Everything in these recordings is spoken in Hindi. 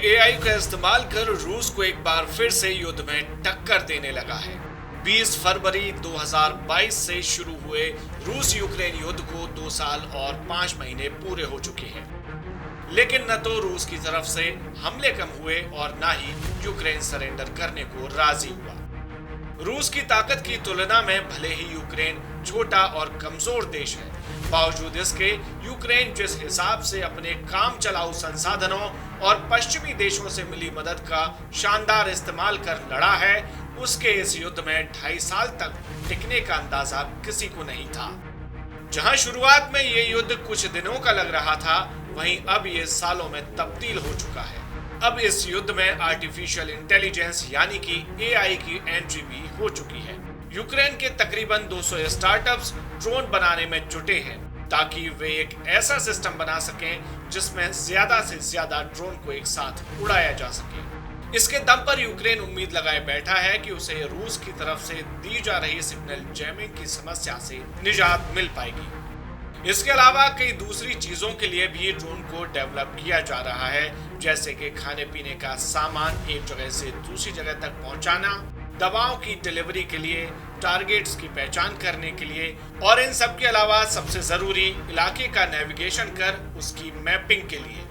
एआई का इस्तेमाल कर रूस को एक बार फिर से युद्ध में टक्कर देने लगा है। 20 फरवरी 2022 से शुरू हुए रूस यूक्रेन युद्ध को 2 साल और 5 महीने पूरे हो चुके हैं, लेकिन न तो रूस की तरफ से हमले कम हुए और न ही यूक्रेन सरेंडर करने को राजी हुआ। रूस की ताकत की तुलना में भले ही यूक्रेन छोटा और कमजोर देश है, बावजूद इसके यूक्रेन जिस हिसाब से अपने काम चलाऊ संसाधनों और पश्चिमी देशों से मिली मदद का शानदार इस्तेमाल कर लड़ा है, उसके इस युद्ध में 2.5 साल तक टिकने का अंदाजा किसी को नहीं था। जहां शुरुआत में ये युद्ध कुछ दिनों का लग रहा था, वहीं अब ये सालों में तब्दील हो चुका है। अब इस युद्ध में आर्टिफिशियल इंटेलिजेंस यानी कि एआई की एंट्री भी हो चुकी है। यूक्रेन के तकरीबन 200 स्टार्टअप्स ड्रोन बनाने में जुटे हैं ताकि वे एक ऐसा सिस्टम बना सकें जिसमें ज्यादा से ज्यादा ड्रोन को एक साथ उड़ाया जा सके। इसके दम पर यूक्रेन उम्मीद लगाए बैठा है कि उसे रूस की तरफ से दी जा रही सिग्नल जैमिंग की समस्या से निजात मिल पाएगी। इसके अलावा कई दूसरी चीजों के लिए भी ड्रोन को डेवलप किया जा रहा है, जैसे कि खाने पीने का सामान एक जगह से दूसरी जगह तक पहुंचाना, दवाओं की डिलीवरी के लिए, टारगेट्स की पहचान करने के लिए और इन सब के अलावा सबसे जरूरी इलाके का नेविगेशन कर उसकी मैपिंग के लिए।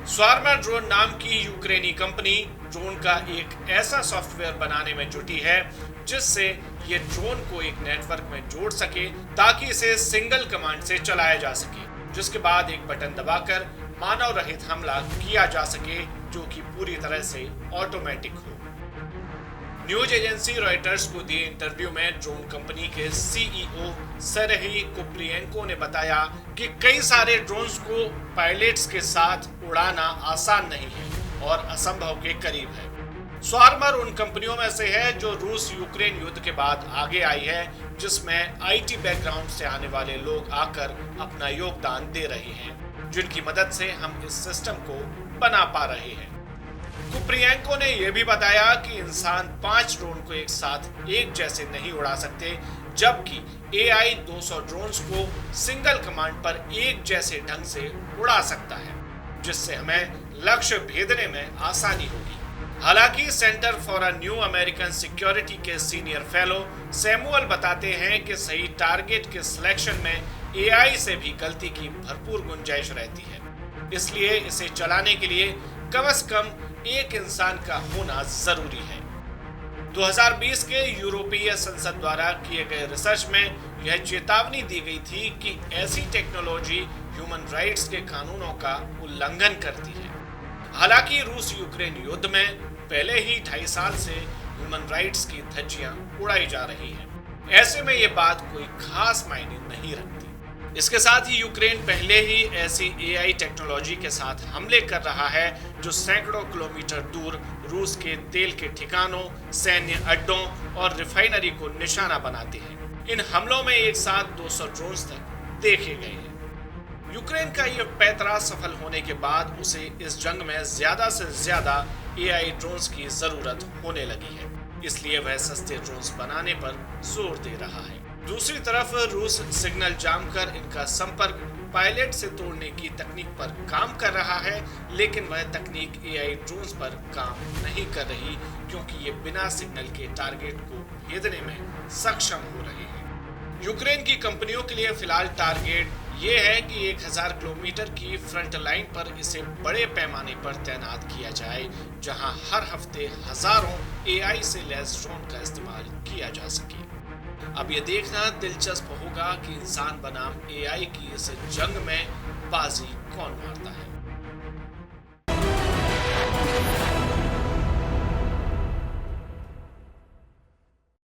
स्वार्मा ड्रोन नाम की यूक्रेनी कंपनी ड्रोन का एक ऐसा सॉफ्टवेयर बनाने में जुटी है जिससे ये ड्रोन को एक नेटवर्क में जोड़ सके ताकि इसे सिंगल कमांड से चलाया जा सके, जिसके बाद एक बटन दबाकर मानव रहित हमला किया जा सके जो कि पूरी तरह से ऑटोमेटिक हो। न्यूज एजेंसी रॉयटर्स को दिए इंटरव्यू में ड्रोन कंपनी के सीईओ सेर्ही कुप्रियेंको ने बताया कि कई सारे ड्रोन्स को पायलट्स के साथ उड़ाना आसान नहीं है और असंभव के करीब है। स्वार्मर उन कंपनियों में से है जो रूस यूक्रेन युद्ध के बाद आगे आई है, जिसमें आईटी बैकग्राउंड से आने वाले लोग आकर अपना योगदान दे रहे हैं, जिनकी मदद से हम इस सिस्टम को बना पा रहे हैं। कुप्रियेंको ने यह भी बताया कि इंसान 5 ड्रोन को एक साथ एक जैसे नहीं उड़ा सकते, जबकि एआई 200 ड्रोन्स को सिंगल कमांड पर एक जैसे ढंग से उड़ा सकता है, जिससे हमें लक्ष्य भेदने में आसानी होगी। हालांकि centre for a new American security के सीनियर फेलो सैमुअल बताते हैं कि सही टारगेट के सिलेक्शन में एआई से भी गलती की भरपूर गुंजाइश रहती है, इसलिए इसे चलाने के लिए कम से कम एक इंसान का होना जरूरी है। 2020 के यूरोपीय संसद द्वारा किए गए रिसर्च में यह चेतावनी दी गई थी कि ऐसी टेक्नोलॉजी ह्यूमन राइट्स के कानूनों का उल्लंघन करती है। हालांकि रूस यूक्रेन युद्ध में पहले ही 2.5 साल से ह्यूमन राइट्स की धज्जियां उड़ाई जा रही हैं। ऐसे में ये बात कोई खास मायने नहीं रखती। इसके साथ ही यूक्रेन पहले ही ऐसी एआई टेक्नोलॉजी के साथ हमले कर रहा है जो सैकड़ों किलोमीटर दूर रूस के तेल के ठिकानों, सैन्य अड्डों और रिफाइनरी को निशाना बनाते हैं। इन हमलों में एक साथ 200 ड्रोन्स तक देखे गए हैं। यूक्रेन का यह पैतरा सफल होने के बाद उसे इस जंग में ज्यादा से ज्यादा एआई ड्रोन्स की जरूरत होने लगी है, इसलिए वह सस्ते ड्रोन्स बनाने पर जोर दे रहा है। दूसरी तरफ रूस सिग्नल जाम कर इनका संपर्क पायलट से तोड़ने की तकनीक पर काम कर रहा है, लेकिन वह तकनीक एआई ड्रोन्स पर काम नहीं कर रही क्योंकि ये बिना सिग्नल के टारगेट को भेदने में सक्षम हो रहे हैं। यूक्रेन की कंपनियों के लिए फिलहाल टारगेट ये है कि 1000 किलोमीटर की फ्रंट लाइन पर इसे बड़े पैमाने पर तैनात किया जाए, जहां हर हफ्ते हजारों एआई से लैस ड्रोन का इस्तेमाल किया जा सके। अब ये देखना दिलचस्प होगा कि इंसान बनाम एआई की इस जंग में बाजी कौन मारता है।